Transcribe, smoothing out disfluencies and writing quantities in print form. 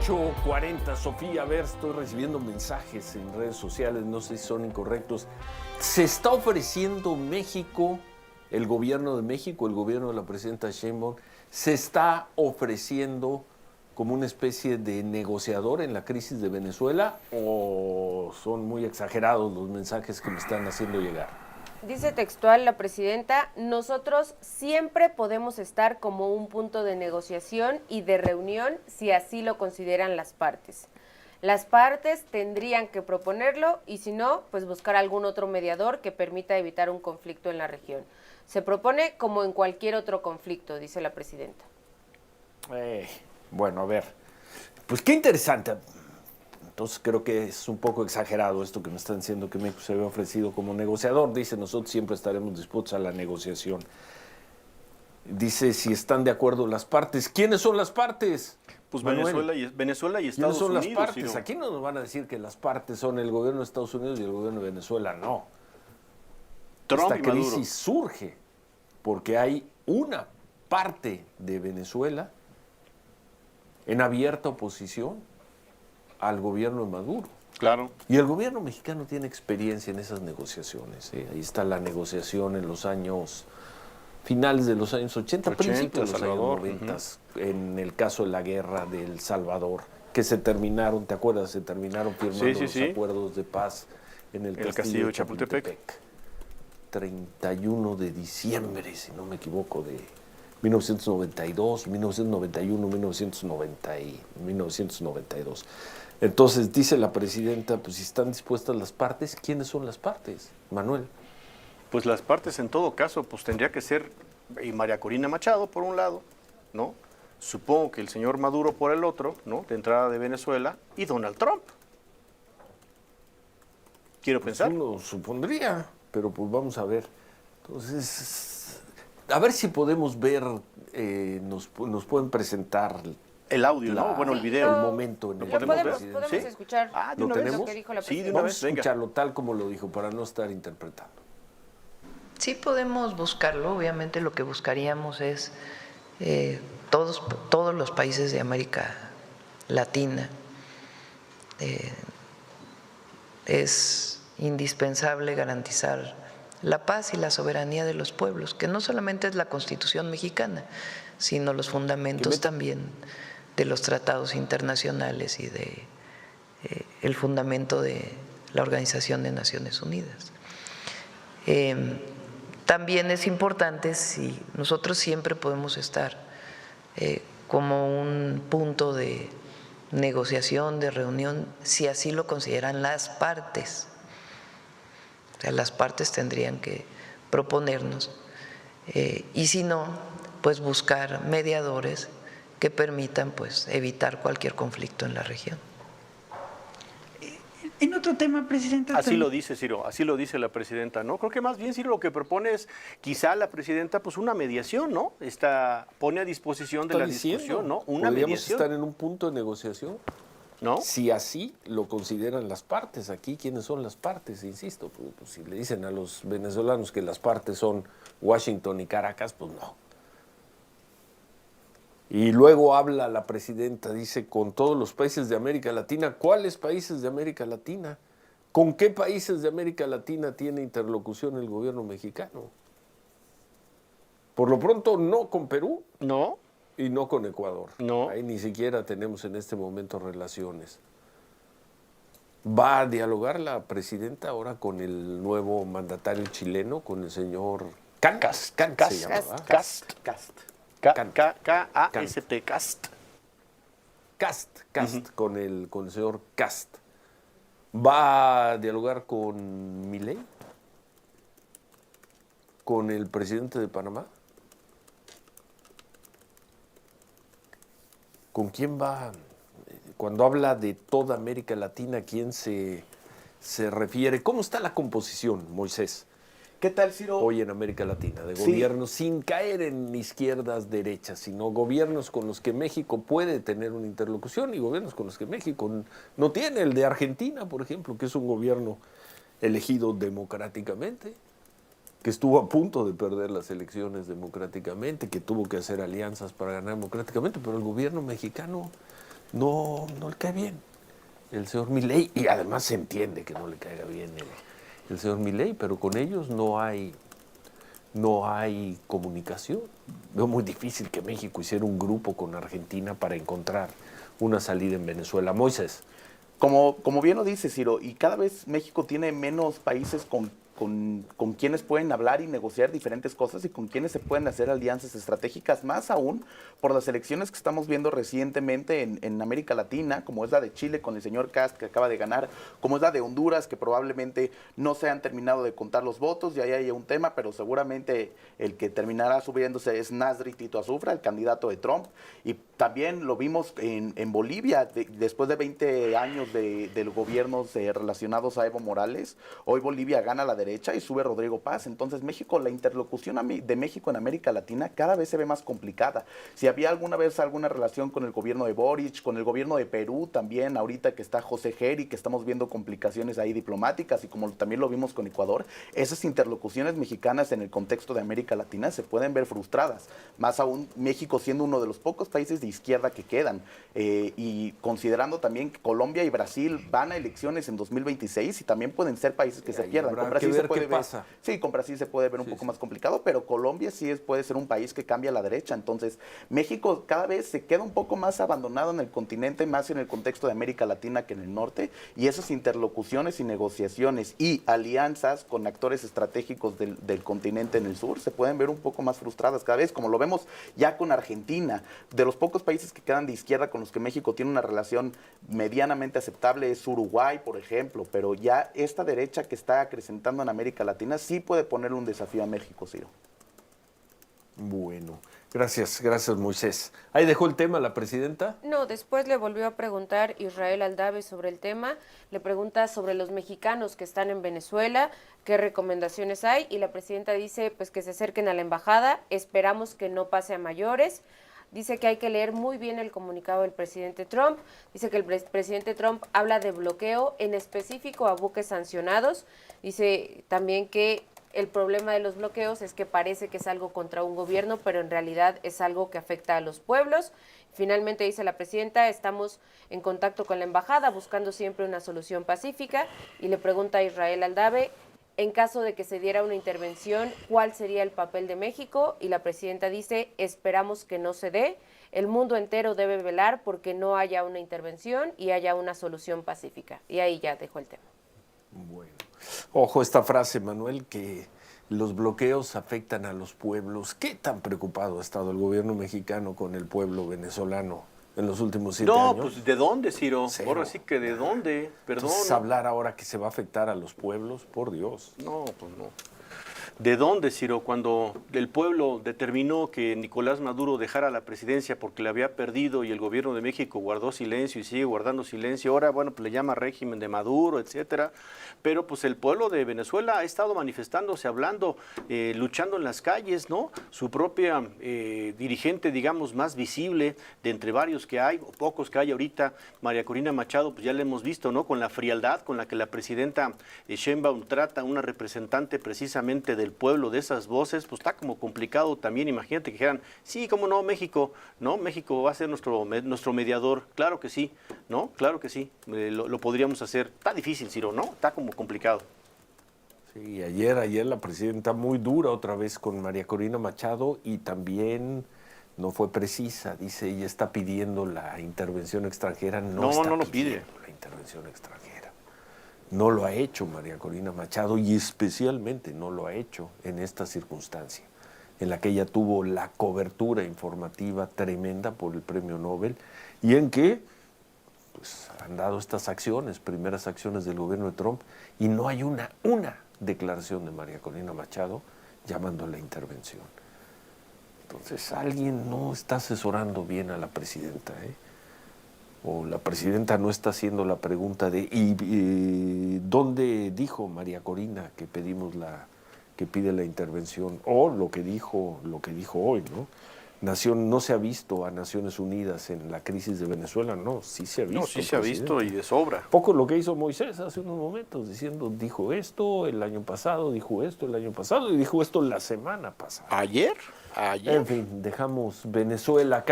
8:40, Sofía, a ver, estoy recibiendo mensajes en redes sociales, no sé si son incorrectos. ¿Se está ofreciendo México, el gobierno de México, el gobierno de la presidenta Sheinbaum, se está ofreciendo como una especie de negociador en la crisis de Venezuela o son muy exagerados los mensajes que me están haciendo llegar? Dice textual la presidenta, nosotros siempre podemos estar como un punto de negociación y de reunión si así lo consideran las partes. Las partes tendrían que proponerlo y si no, pues buscar algún otro mediador que permita evitar un conflicto en la región. Se propone como en cualquier otro conflicto, dice la presidenta. Bueno, a ver, pues qué interesante. Entonces creo que es un poco exagerado esto que me están diciendo que México se había ofrecido como negociador. Dice, nosotros siempre estaremos dispuestos a la negociación. Dice, si están de acuerdo las partes. ¿Quiénes son las partes? Pues Manuel, Venezuela y Estados Unidos. ¿quiénes son las partes? Ciro. Aquí no nos van a decir que las partes son el gobierno de Estados Unidos y el gobierno de Venezuela. No. Trump Esta y Maduro. crisis surge porque hay una parte de Venezuela en abierta oposición al gobierno de Maduro. Claro. Y el gobierno mexicano tiene experiencia en esas negociaciones. Ahí está la negociación en los años, finales de los años 80, principios de los años 90, en el caso de la guerra de El Salvador, que se terminaron, ¿te acuerdas? Se terminaron firmando los acuerdos de paz en el castillo de Chapultepec. 31 de diciembre, si no me equivoco, de 1992, 1991, 1992. Entonces, dice la presidenta, pues si están dispuestas las partes, ¿quiénes son las partes, Manuel? Pues las partes en todo caso, pues tendría que ser María Corina Machado por un lado, ¿no? Supongo que el señor Maduro por el otro, ¿no? De entrada de Venezuela, y Donald Trump. Quiero pensar. Uno supondría, pero pues vamos a ver. Entonces, a ver si podemos ver, nos pueden presentar el audio, ¿no? Bueno, el video. El momento en el que podemos ¿sí? escuchar ¿Lo tenemos? lo que dijo la Sí, presidenta. de una Vamos vez, a escucharlo tal como lo dijo, para no estar interpretando. Sí podemos buscarlo, obviamente lo que buscaríamos es todos los países de América Latina. Es indispensable garantizar la paz y la soberanía de los pueblos, que no solamente es la Constitución mexicana, sino los fundamentos también de los tratados internacionales y de el fundamento de la Organización de Naciones Unidas. También es importante, si nosotros siempre podemos estar como un punto de negociación, de reunión, si así lo consideran las partes. O sea, las partes tendrían que proponernos y si no, pues buscar mediadores que permitan pues evitar cualquier conflicto en la región. En otro tema, Presidenta. Así lo dice Ciro, así lo dice la presidenta, ¿no? Creo que más bien Ciro lo que propone es quizá la presidenta pues una mediación, ¿no? Pone a disposición de la discusión, ¿no? Una ¿Podríamos mediación, estar en un punto de negociación? ¿no? Si así lo consideran las partes. Aquí, ¿quiénes son las partes? Insisto, pues, si le dicen a los venezolanos que las partes son Washington y Caracas, pues no. Y luego habla la presidenta, dice, con todos los países de América Latina. ¿Cuáles países de América Latina? ¿Con qué países de América Latina tiene interlocución el gobierno mexicano? Por lo pronto, no con Perú. ¿No? Y no con Ecuador. No. Ahí ni siquiera tenemos en este momento relaciones. ¿Va a dialogar la presidenta ahora con el nuevo mandatario chileno, con el señor Cast. Cast. K-A-S-T, Cast. Cast, con el señor Cast. ¿Va a dialogar con Milei? ¿Con el presidente de Panamá? ¿Con quién va? Cuando habla de toda América Latina, ¿a quién se refiere? ¿Cómo está la composición, Moisés? ¿Qué tal, Ciro? Hoy en América Latina, de gobiernos sin caer en izquierdas, derechas, sino gobiernos con los que México puede tener una interlocución y gobiernos con los que México no tiene. El de Argentina, por ejemplo, que es un gobierno elegido democráticamente, que estuvo a punto de perder las elecciones democráticamente, que tuvo que hacer alianzas para ganar democráticamente, pero el gobierno mexicano no le cae bien el señor Milei, y además se entiende que no le caiga bien el señor Milei, pero con ellos no hay comunicación. Veo muy difícil que México hiciera un grupo con Argentina para encontrar una salida en Venezuela. Moisés. Como bien lo dice Ciro, y cada vez México tiene menos países con quienes pueden hablar y negociar diferentes cosas y con quienes se pueden hacer alianzas estratégicas, más aún por las elecciones que estamos viendo recientemente en América Latina, como es la de Chile con el señor Kast, que acaba de ganar, como es la de Honduras, que probablemente no se han terminado de contar los votos, y ahí hay un tema, pero seguramente el que terminará subiéndose es Nasri Tito Azufra, el candidato de Trump, y también lo vimos en Bolivia, después de 20 años de gobiernos relacionados a Evo Morales, hoy Bolivia gana la derecha y sube Rodrigo Paz. Entonces México, la interlocución de México en América Latina cada vez se ve más complicada. Si había alguna vez alguna relación con el gobierno de Boric, con el gobierno de Perú también, ahorita que está José Geri, que estamos viendo complicaciones ahí diplomáticas, y como también lo vimos con Ecuador, esas interlocuciones mexicanas en el contexto de América Latina se pueden ver frustradas, más aún México siendo uno de los pocos países de izquierda que quedan, y considerando también que Colombia y Brasil van a elecciones en 2026 y también pueden ser países que se pierdan. Con Brasil se puede ver, sí, con Brasil se puede ver un poco más complicado, pero Colombia sí puede ser un país que cambia a la derecha. Entonces México cada vez se queda un poco más abandonado en el continente, más en el contexto de América Latina que en el norte, y esas interlocuciones y negociaciones y alianzas con actores estratégicos del continente en el sur se pueden ver un poco más frustradas cada vez, como lo vemos ya con Argentina. De los pocos países que quedan de izquierda con los que México tiene una relación medianamente aceptable es Uruguay, por ejemplo, pero ya esta derecha que está acrecentando en América Latina sí puede ponerle un desafío a México, Ciro. Bueno, gracias Moisés. ¿Ahí dejó el tema la presidenta? No, después le volvió a preguntar Israel Aldave sobre el tema, le pregunta sobre los mexicanos que están en Venezuela, qué recomendaciones hay, y la presidenta dice pues que se acerquen a la embajada, esperamos que no pase a mayores. Dice que hay que leer muy bien el comunicado del presidente Trump. Dice que el presidente Trump habla de bloqueo en específico a buques sancionados. Dice también que el problema de los bloqueos es que parece que es algo contra un gobierno, pero en realidad es algo que afecta a los pueblos. Finalmente, dice la presidenta, estamos en contacto con la embajada buscando siempre una solución pacífica, y le pregunta a Israel Aldave, en caso de que se diera una intervención, ¿cuál sería el papel de México? Y la presidenta dice, esperamos que no se dé. El mundo entero debe velar porque no haya una intervención y haya una solución pacífica. Y ahí ya dejó el tema. Bueno, ojo esta frase, Manuel, que los bloqueos afectan a los pueblos. ¿Qué tan preocupado ha estado el gobierno mexicano con el pueblo venezolano en los últimos 7 años? No, pues ¿de dónde, Ciro? Cero. Ahora sí que ¿de dónde? Perdón. Entonces, hablar ahora que se va a afectar a los pueblos, por Dios. No, pues no. ¿De dónde, Ciro? Cuando el pueblo determinó que Nicolás Maduro dejara la presidencia porque la había perdido y el gobierno de México guardó silencio y sigue guardando silencio, ahora, bueno, pues le llama régimen de Maduro, etcétera. Pero pues el pueblo de Venezuela ha estado manifestándose, hablando, luchando en las calles, ¿no? Su propia dirigente, digamos, más visible de entre varios que hay, o pocos que hay ahorita, María Corina Machado, pues ya la hemos visto, ¿no? Con la frialdad con la que la presidenta Sheinbaum trata a una representante precisamente del pueblo, de esas voces, pues está como complicado también. Imagínate que dijeran, sí, cómo no, México, ¿no? México va a ser nuestro mediador. Claro que sí, ¿no? Claro que sí, lo podríamos hacer. Está difícil, Ciro, ¿no? Está como complicado. Sí, ayer la presidenta muy dura otra vez con María Corina Machado, y también no fue precisa. Dice, ella está pidiendo la intervención extranjera. No lo pide. La intervención extranjera. No lo ha hecho María Corina Machado, y especialmente no lo ha hecho en esta circunstancia, en la que ella tuvo la cobertura informativa tremenda por el Premio Nobel, y en que pues, han dado estas acciones, primeras acciones del gobierno de Trump, y no hay una declaración de María Corina Machado llamando a la intervención. Entonces alguien no está asesorando bien a la presidenta, o la presidenta no está haciendo la pregunta de ¿dónde dijo María Corina que que pide la intervención? O lo que dijo hoy, ¿no? No se ha visto a Naciones Unidas en la crisis de Venezuela, no, sí se ha visto. No, sí se ha visto y de sobra. Poco lo que hizo Moisés hace unos momentos, diciendo, dijo esto el año pasado, dijo esto el año pasado, y dijo esto la semana pasada. ¿Ayer? En fin, dejamos Venezuela.